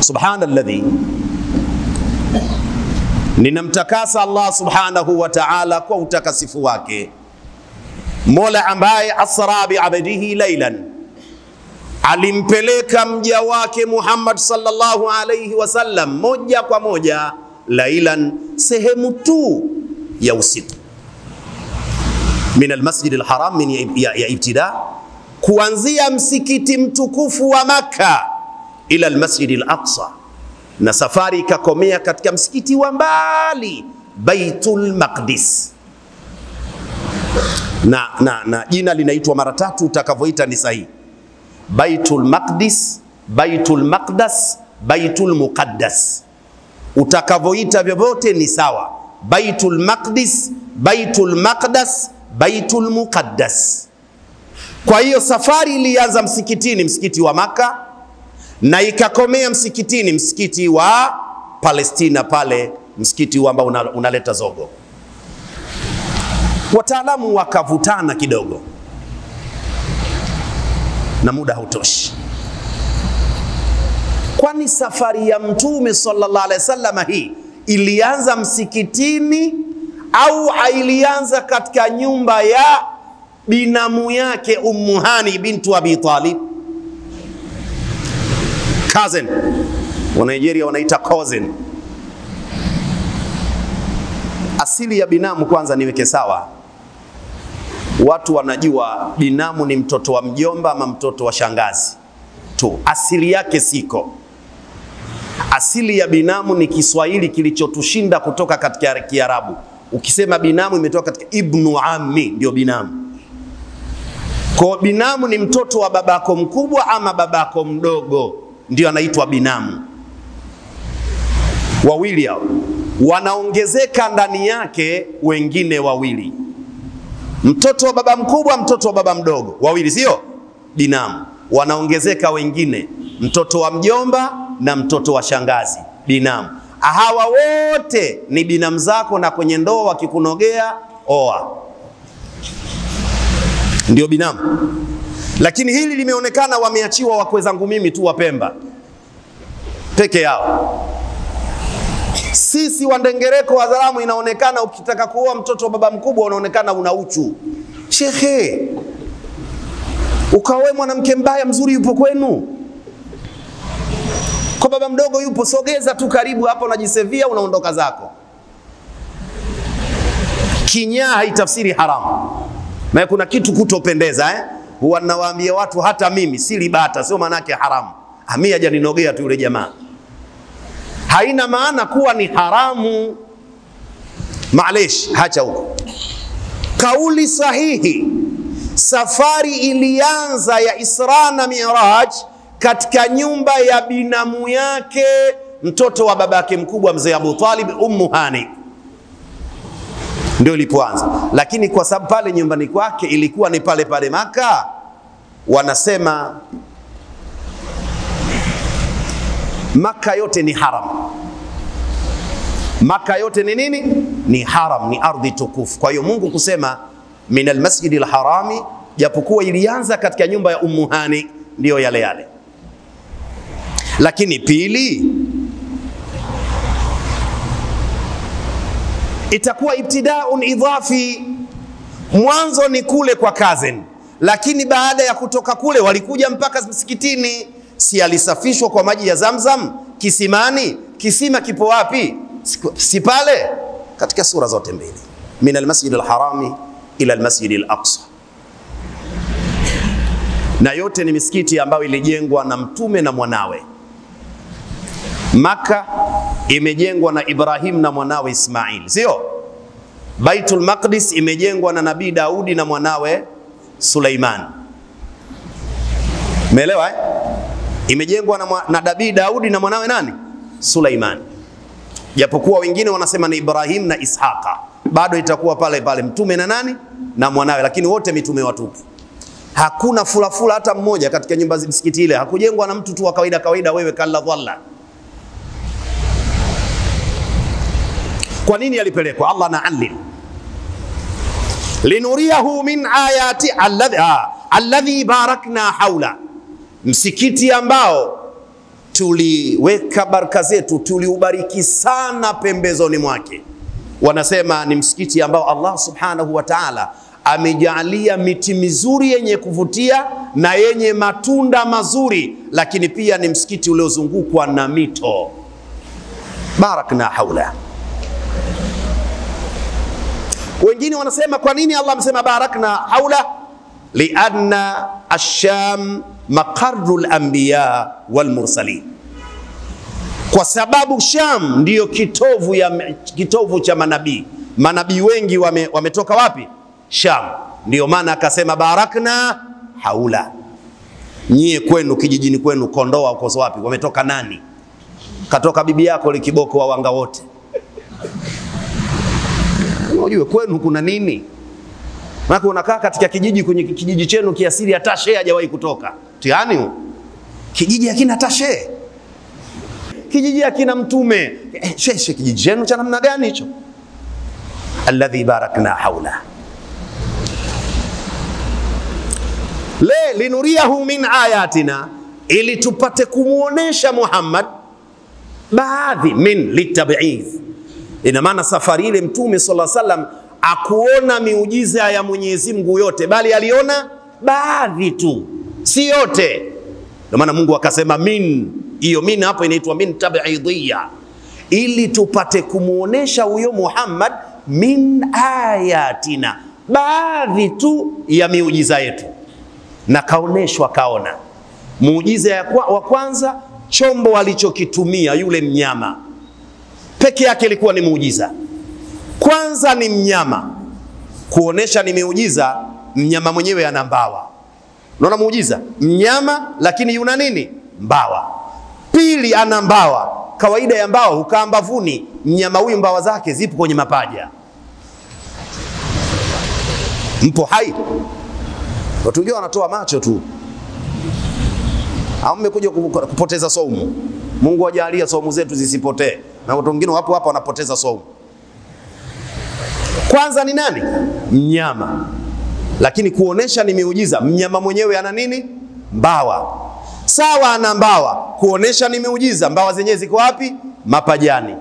Subhanalladhi, ninamtakasa Allah subhanahu wa ta'ala kwa utakasifu wake, Mola ambaye asra bi abdihi laylan, alimpeleka mja wake Muhammad sallallahu alayhi wasallam moja kwa moja laylan, sehemu tu ya usiku, min almasjid alharam, min ya ibtida, kuanzia msikiti mtukufu wa Makka ila almasjid alaqsa, na safari ikakomea katika msikiti wa mbali Baitul Maqdis. Na jina linaitwa mara tatu, utakavyoita ni sahihi: Baitul Maqdis, Baitul Maqdas, Baitul Muqaddas. Utakavyoita vyovyote ni sawa: Baitul Maqdis, Baitul Maqdas, Baitul Muqaddas. Kwa hiyo safari ilianza msikitini, msikiti wa Makka, na ikakomea msikitini, msikiti wa Palestina pale, msikiti ambao unaleta zogo. Wataalamu wakavutana kidogo na muda hautoshi. Kwani safari ya Mtume sallallahu alaihi wasallam hii ilianza msikitini au ilianza katika nyumba ya binamu yake Ummu Hani bintu Abi Talib? Cousin, wa Nigeria wanaita cousin. Asili ya binamu kwanza niweke sawa. Watu wanajua binamu ni mtoto wa mjomba ama mtoto wa shangazi tu. Asili yake siko. Asili ya binamu ni Kiswahili kilichotushinda kutoka katika Kiarabu. Ukisema binamu imetoka katika ibnu ammi, ndio binamu. Kwa binamu ni mtoto wa babako mkubwa ama babako mdogo, ndio anaitwa binamu. Wawili hao wanaongezeka ndani yake wengine wawili, mtoto wa baba mkubwa, mtoto wa baba mdogo, wawili, sio binamu. Wanaongezeka wengine, mtoto wa mjomba na mtoto wa shangazi, binamu. Hawa wote ni binamu zako, na kwenye ndoa wakikunogea oa, ndio binamu. Lakini hili limeonekana wameachiwa wakwe zangu mimi tu wa Pemba peke yao. Sisi Wandengereko wa Zalamu inaonekana ukitaka kuoa mtoto wa baba mkubwa unaonekana una uchu. Shekhe, ukaoe mwanamke mbaya mzuri yupo kwenu, kwa baba mdogo yupo, sogeza tu karibu hapo, unajisevia unaondoka zako. Kinyaa haitafsiri haramu, na kuna kitu kutopendeza huwa nawaambia watu, hata mimi sili bata, sio maana yake haramu. Mimi hajaninogea tu yule jamaa, haina maana kuwa ni haramu. Maalesh, hacha huko. Kauli sahihi, safari ilianza ya Isra na Miraj katika nyumba ya binamu yake mtoto wa babake mkubwa mzee Abu Talib, Ummu Hani, ndio ilipoanza. Lakini kwa sababu pale nyumbani kwake ilikuwa ni pale pale Maka, wanasema Maka yote ni haram. Maka yote ni nini? Ni haram, ni ardhi tukufu. Kwa hiyo Mungu kusema min almasjidil harami, japokuwa ilianza katika nyumba ya Ummu Hani, ndio yale yale. Lakini pili, itakuwa ibtidaun idhafi. Mwanzo ni kule kwa cousin, lakini baada ya kutoka kule walikuja mpaka msikitini. Si alisafishwa kwa maji ya Zamzam kisimani? Kisima kipo wapi? Si pale? Katika sura zote mbili, min almasjid alharami ila almasjid alaqsa. Na yote ni misikiti ambayo ilijengwa na Mtume na mwanawe. Maka imejengwa na Ibrahim na mwanawe Ismail, sio? Baitul Maqdis imejengwa na Nabii Daudi na mwanawe Suleiman. Umeelewa Imejengwa na Nabii Daudi na mwanawe nani? Suleiman. Japokuwa wengine wanasema ni Ibrahim na Ishaqa, bado itakuwa pale pale Mtume na nani? Na mwanawe, lakini wote mitume watupu. Hakuna fulafula hata mmoja katika nyumba za msikiti ile. Hakujengwa na mtu tu wa kawaida wewe kalla dhalla. Kwa nini alipelekwa? Allah na alil linuriyahu min ayati alladhi barakna haula, msikiti ambao tuliweka baraka zetu, tuliubariki sana pembezoni mwake. Wanasema ni msikiti ambao Allah subhanahu wa ta'ala amejalia miti mizuri yenye kuvutia na yenye matunda mazuri, lakini pia ni msikiti uliozungukwa na mito. Barakna haula. Wengine wanasema kwa nini Allah amesema barakna haula? Lianna ash-Sham maqarrul anbiya wal mursalin, kwa sababu Sham ndiyo kitovu cha manabii. Manabii wengi wametoka wapi? Sham. Ndiyo maana akasema barakna haula. Nyie kwenu kijijini kwenu Kondoa uko wapi? Wametoka nani? Katoka bibi yako Likiboko wa wanga wote. Unajua kwenu kuna nini? Maana unakaa katika kijiji, kwenye kijiji chenu kiasili hata shehe hajawahi kutoka. Tiani kijiji hakina hata shehe. Kijiji hakina mtume. Shehe kijiji chenu cha namna gani hicho? Alladhi barakna haula. Linuriyahu min ayatina, ili tupate kumuonesha Muhammad baadhi min litab'idh. Ina maana safari ile Mtume sallallahu alaihi wasallam akuona miujiza ya Mwenyezi Mungu yote, bali aliona baadhi tu, si yote. Ndio maana Mungu akasema min. Hiyo min hapo inaitwa min tab'idhiyya, ili tupate kumuonesha huyo Muhammad min ayatina, baadhi tu ya miujiza yetu. Na kaoneshwa, kaona muujiza wa kwanza, chombo alichokitumia yule mnyama peke yake ilikuwa ni muujiza. Kwanza ni mnyama, kuonesha ni muujiza. Mnyama mwenyewe ana mbawa. Unaona muujiza? Mnyama lakini yuna nini? Mbawa. Pili, ana mbawa. Kawaida ya mbawa hukaa mbavuni. Mnyama huyu mbawa zake zipo kwenye mapaja. Mpo hai. Watu wengine wanatoa macho tu. Au mmekuja kupoteza saumu. Mungu ajalie saumu zetu zisipotee. Na watu wengine wapo hapa wanapoteza saumu. Kwanza ni nani? Mnyama. Lakini kuonesha ni miujiza. Mnyama mwenyewe ana nini? Mbawa. Sawa, ana mbawa. Kuonesha ni miujiza. Mbawa zenyewe ziko wapi? Mapajani.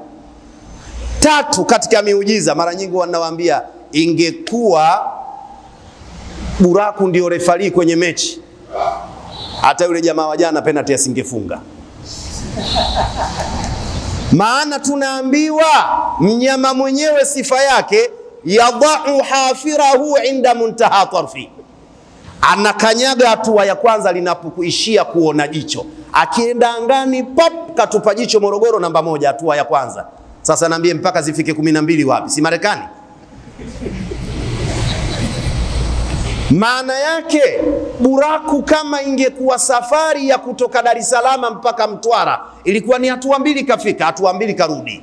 Tatu katika miujiza, mara nyingi wanawaambia ingekuwa buraku ndio refari kwenye mechi, hata yule jamaa wa jana penalty asingefunga. Maana tunaambiwa mnyama mwenyewe sifa yake yadau hafirahu inda muntaha tarfi, anakanyaga hatua ya kwanza linapokuishia kuona jicho. Akienda angani pop, katupa jicho Morogoro namba 1, hatua ya kwanza. Sasa naambie mpaka zifike 12 wapi? Si Marekani? Maana yake buraku kama ingekuwa safari ya kutoka Dar es Salaam mpaka Mtwara, ilikuwa ni hatua 2 kafika, hatua 2 karudi.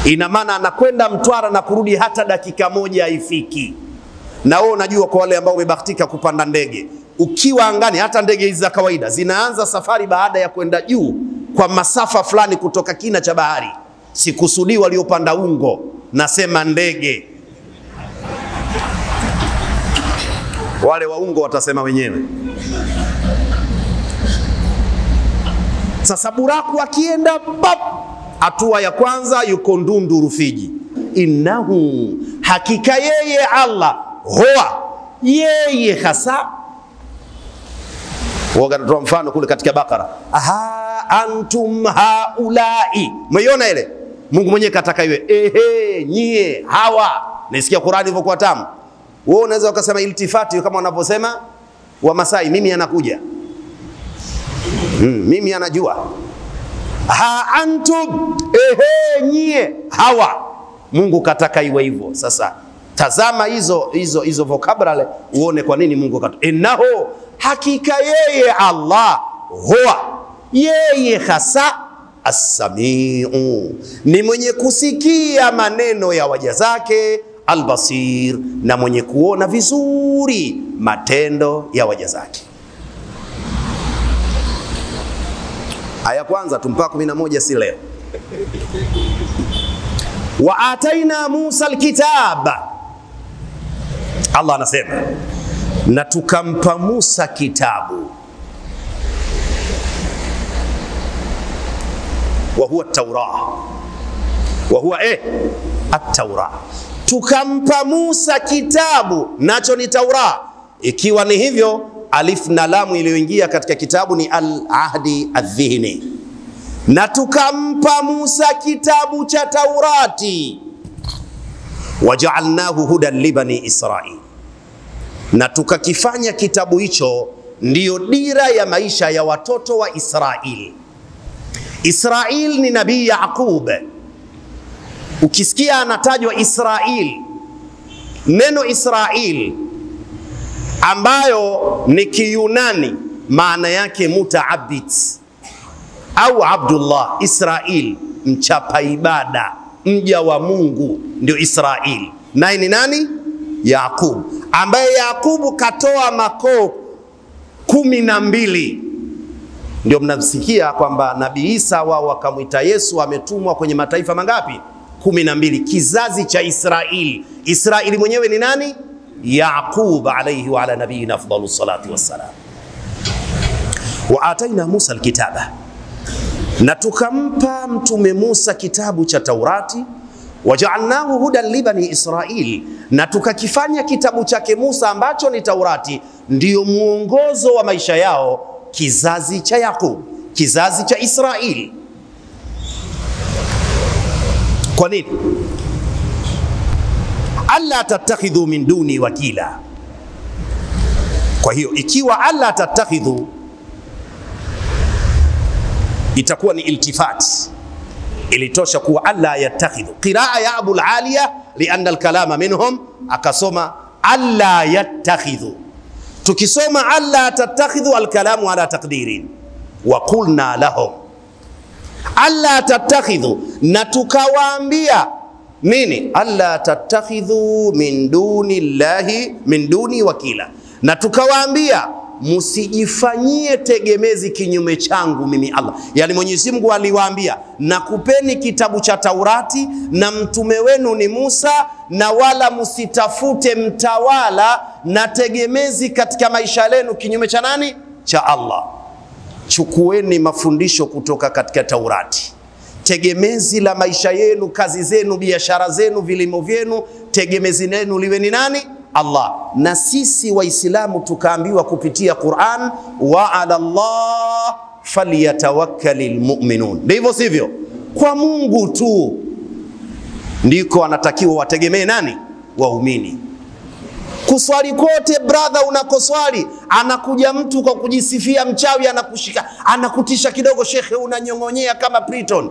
Ina maana anakwenda Mtwara na kurudi hata dakika 1 haifiki. Na wewe unajua, kwa wale ambao umebahatika kupanda ndege, ukiwa angani, hata ndege hizi za kawaida zinaanza safari baada ya kwenda juu kwa masafa fulani kutoka kina cha bahari. Sikusudi waliopanda ungo, nasema ndege. Wale wa ungo watasema wenyewe. Sasa buraku akienda pap, hatua ya kwanza yuko Ndundu Rufiji. Innahu, hakika yeye Allah, huwa yeye hasa. Wakatoa mfano kule katika Bakara, aha antum haulai. Mwiona ile Mungu mwenyewe kataka iwe ehe nyie hawa. Nasikia Qur'ani ilivyokuwa tamu. Wewe unaweza ukasema iltifati kama wanavyosema wa Masai, mimi anakuja. Mimi anajua. Ha antum, ehe nyie hawa. Mungu kataka iwe hivyo. Sasa tazama hizo vocabulary uone kwa nini Mungu kataka. Innahu, hakika yeye Allah, huwa yeye hasa as-sami'u, ni mwenye kusikia maneno ya waja zake, al-basir, na mwenye kuona vizuri matendo ya waja zake. Aya kwanza mpaka 11 si leo. Wa ataina Musa al-kitaba, Allah anasema na tukampa Musa kitabu. wa huwa at-Taurah, wa huwa at-Taurah. Tukampa Musa kitabu nacho ni Taurah. Ikiwa ni hivyo, alif na lamu iliyoingia katika kitabu ni al-ahdi adh-dhihni. Na tukampa Musa kitabu cha Taurati, waja'alnahu hudan li bani Israil, na tukakifanya kitabu hicho ndiyo dira ya maisha ya watoto wa Israil. Israil ni nabii Yaqub. Ukisikia anatajwa Israil, neno Israil ambayo ni Kiyunani maana yake mutaabid au Abdullah. Israil, mchapa ibada, mja wa Mungu, ndio Israil. Naye ni nani? Yaqub, ambaye Yaqubu katoa makoo 12. Ndio mnasikia kwamba Nabii Isa wao wakamwita Yesu ametumwa kwenye mataifa mangapi? 12. Kizazi cha Israili. Israili mwenyewe ni nani? Yaqub alayhi wa ala nabiyina afdalus salati wassalam. Wa ataina Musa alkitaba, na tukampa mtume Musa kitabu cha Taurati. Waja'alnahu hudan li bani Israil, na tukakifanya kitabu chake Musa ambacho ni Taurati ndio muongozo wa maisha yao, kizazi cha Yaqub, kizazi cha Israil. Kwa nini? Alla tattakhidhu min duni wakila. Kwa hiyo ikiwa alla tattakhidhu itakuwa ni iltifat, ilitosha kuwa alla yattakhidhu. Qiraa ya Abu al-Aliya lianna al-kalama minhum, akasoma alla yattakhidhu. Tukisoma alla tattakhidhu al-kalamu ala taqdirin, wa qulna lahum alla tattakhidhu, na tukawaambia nini? Alla tattakhidhu min duni Allahi min duni wakila, na tukawaambia musijifanyie tegemezi kinyume changu mimi Allah. Yani Mwenyezi Mungu aliwaambia, nakupeni kitabu cha Taurati na mtume wenu ni Musa, na wala musitafute mtawala na tegemezi katika maisha yenu kinyume cha nani? Cha Allah. Chukueni mafundisho kutoka katika Taurati. Tegemezi la maisha yenu, kazi zenu, biashara zenu, vilimo vyenu, tegemezi lenu liwe ni nani? Allah. Na sisi Waislamu tukaambiwa kupitia Qur'an, wa ala Allah falyatawakkalul mu'minun. Ndivyo sivyo? Kwa Mungu tu ndiko anatakiwa wategemee nani? Waumini. Kuswali kote brother, unakoswali anakuja mtu kwa kujisifia mchawi, anakushika, anakutisha kidogo, shekhe unanyongonyea kama Priton.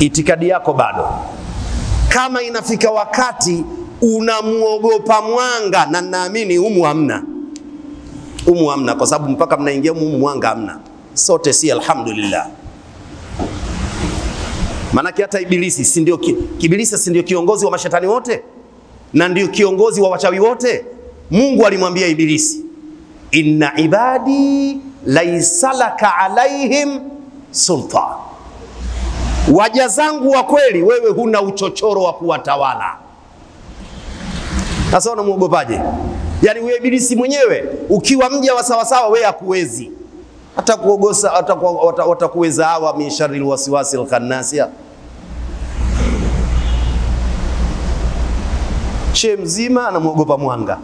Itikadi yako bado. Kama inafika wakati unamuogopa mwanga, na naamini humu hamna. Humu hamna, kwa sababu mpaka mnaingia humu mwanga hamna. Sote si alhamdulillah. Manake hata Ibilisi si ndio Ibilisi si ndio kiongozi wa mashetani wote? Na ndio kiongozi wa wachawi wote? Mungu alimwambia Ibilisi, inna ibadi laysa laka alaihim sultan. Waja zangu wa kweli wewe huna uchochoro wa kuwatawala. Sasa unamuogopaje? Yani wewe Ibilisi mwenyewe ukiwa mja wa sawa sawa wewe hakuwezi. Hata kuogosa watakuweza hawa min sharril waswasil khannasia. Shehe mzima anamuogopa mwanga.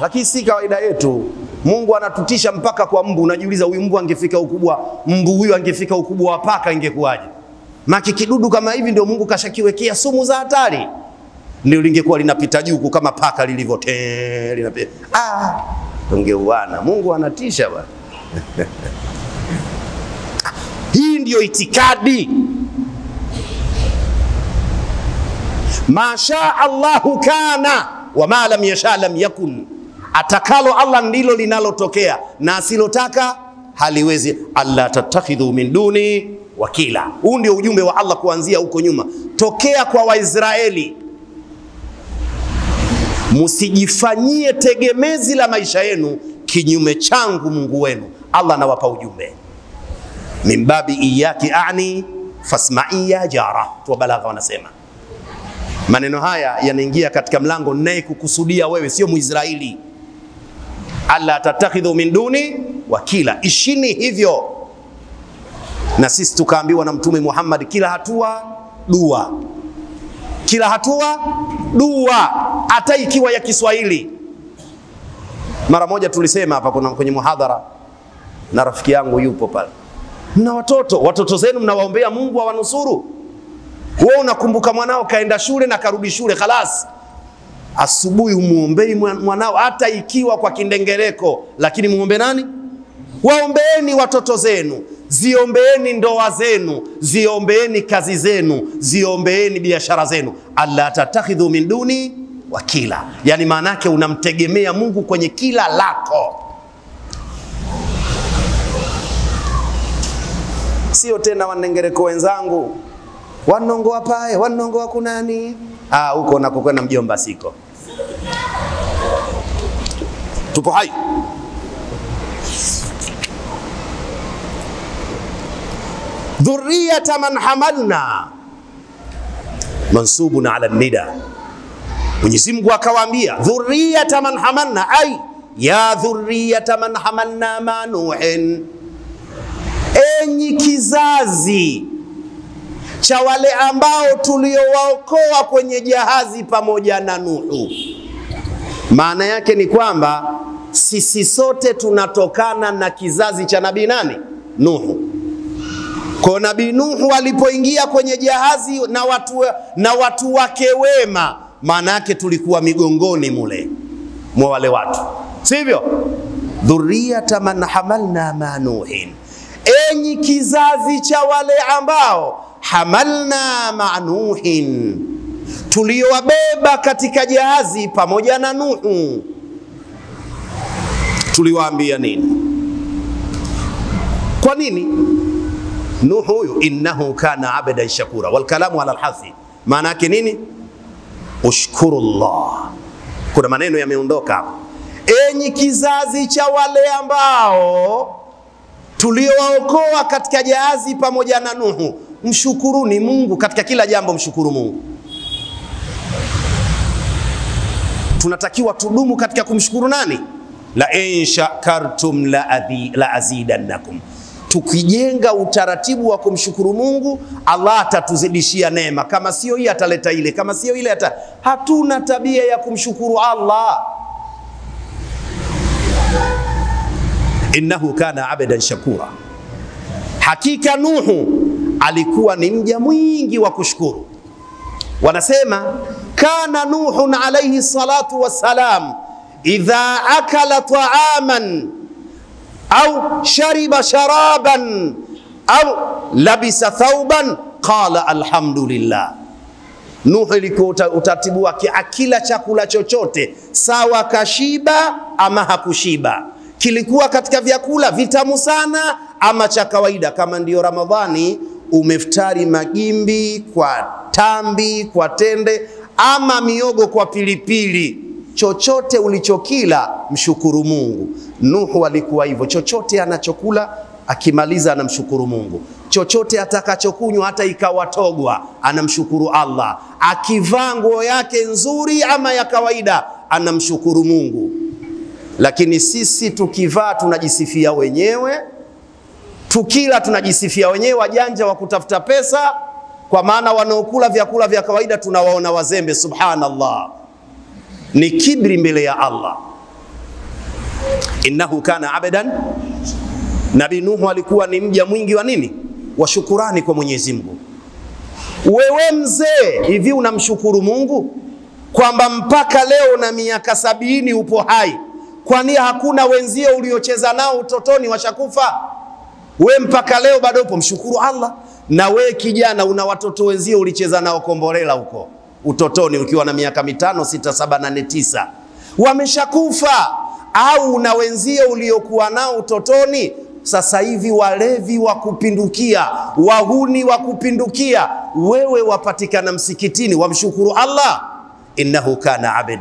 Lakini si kawaida yetu. Mungu anatutisha mpaka kwa mbu. Unajiuliza huyu mbu angefika ukubwa, mbu huyu angefika ukubwa wa paka ingekuwaje? Maki kidudu kama hivi ndio Mungu kashakiwekea sumu za hatari. Ndio lingekuwa linapita juu kama paka lilivyo linapita. Ungeuana. Mungu anatisha bwana. Hii ndio itikadi. Masha Allahu kana wa ma lam yasha lam yakun. Atakalo Allah ndilo linalotokea, na asilotaka haliwezi. Alla tattakhidhu min duni wakila. Huu ndio ujumbe wa Allah kuanzia huko nyuma, tokea kwa Waisraeli. Musijifanyie tegemezi la maisha yenu kinyume changu Mungu wenu. Allah anawapa ujumbe. Mimbabi iyaki a'ni fasma'i ya jara. Tu balagha wanasema. Maneno haya yanaingia katika mlango naye kukusudia wewe, sio Muisraeli. Alla tattakhidhu min duni wakila. Ishini hivyo. Na sisi tukaambiwa na Mtume Muhammad, kila hatua dua, kila hatua dua, hata ikiwa ya Kiswahili. Mara moja tulisema hapa kwenye muhadhara, na rafiki yangu yupo pale, mna watoto zenu mnawaombea Mungu awanusuru. Wewe unakumbuka mwanao kaenda shule na karudi shule, khalas, asubuhi umuombei mwanao hata ikiwa kwa kindengereko, lakini muombe nani? Waombeeni watoto zenu, ziombeeni ndoa zenu, ziombeeni kazi zenu, ziombeeni biashara zenu. Alla tatakhidhu min duni wakila, yani maana yake unamtegemea Mungu kwenye kila lako, sio tena wanengereko wenzangu wanongo wapae, wanongo wakunani, huko nakokwenda mjomba siko. Tupo hai. Dhurriyata man hamalna, mansubun ala nida. Mwenyezi Mungu akawaambia dhurriyata man hamalna, ay ya dhurriyata man hamalna ma Nuhin, enyi kizazi cha wale ambao tuliowaokoa kwenye jahazi pamoja na Nuhu. Maana yake ni kwamba sisi sote tunatokana na kizazi cha nabii nani? Nuhu. Kwa nabii Nuhu alipoingia kwenye jahazi na watu wake wema, maana yake tulikuwa migongoni mule mwa wale watu, sivyo? Dhurriyata man hamalna ma Nuhin, enyi kizazi cha wale ambao hamalna ma Nuhin, tuliowabeba katika jahazi pamoja na Nuhu. Tuliwaambia nini? Kwa nini? Nuhu huyu innahu kana abdan shakura, wal kalamu ala alhathi, maana yake nini? Ushkurullah. Kuna maneno yameondoka. Enyi kizazi cha wale ambao tuliowaokoa katika jahazi pamoja na Nuhu, mshukuruni Mungu katika kila jambo, mshukuru Mungu. Tunatakiwa tudumu katika kumshukuru nani? La in shakartum la azidannakum. Tukijenga utaratibu wa kumshukuru Mungu, Allah atatuzidishia neema. Kama sio hii ataleta ile, kama sio ile hatuna tabia ya kumshukuru Allah. Innahu kana abdan shakura, hakika Nuhu alikuwa ni mja mwingi wa kushukuru. Wanasema kana Nuhun alayhi salatu wassalam idha akala ta'aman au shariba sharaban au labisa thawban qala alhamdulillah. Nuhu ilikuwa utaratibu wake, akila chakula chochote, sawa kashiba ama hakushiba, kilikuwa katika vyakula vitamu sana ama cha kawaida, kama ndio Ramadhani umeftari magimbi kwa tambi kwa tende ama miogo kwa pilipili, chochote ulichokila mshukuru Mungu. Nuhu alikuwa hivyo, chochote anachokula akimaliza anamshukuru Mungu, chochote atakachokunywa hata ikawatogwa anamshukuru Allah, akivaa nguo yake nzuri ama ya kawaida anamshukuru Mungu. Lakini sisi tukivaa tunajisifia wenyewe, tukila tunajisifia wenyewe, wajanja wa kutafuta pesa, kwa maana wanaokula vyakula vya kawaida tunawaona wazembe. Subhanallah, ni kibri mbele ya Allah. Innahu kana abdan, Nabii Nuhu alikuwa ni mja mwingi wa nini? Wa shukurani kwa Mwenyezi Mungu. Wewe mzee, hivi unamshukuru Mungu kwamba mpaka leo na miaka 70 upo hai? Kwani hakuna wenzio uliocheza nao utotoni washakufa? We mpaka leo bado upo, mshukuru Allah. Na we kijana una watoto wenzio ulicheza nao kombolela huko utotoni ukiwa na miaka 5, 6, 7, 8, 9, wameshakufa. Au una wenzio uliokuwa nao utotoni sasa hivi walevi wa kupindukia, wahuni wa kupindukia, wewe wapatikana msikitini, wamshukuru Allah. Innahu kana abda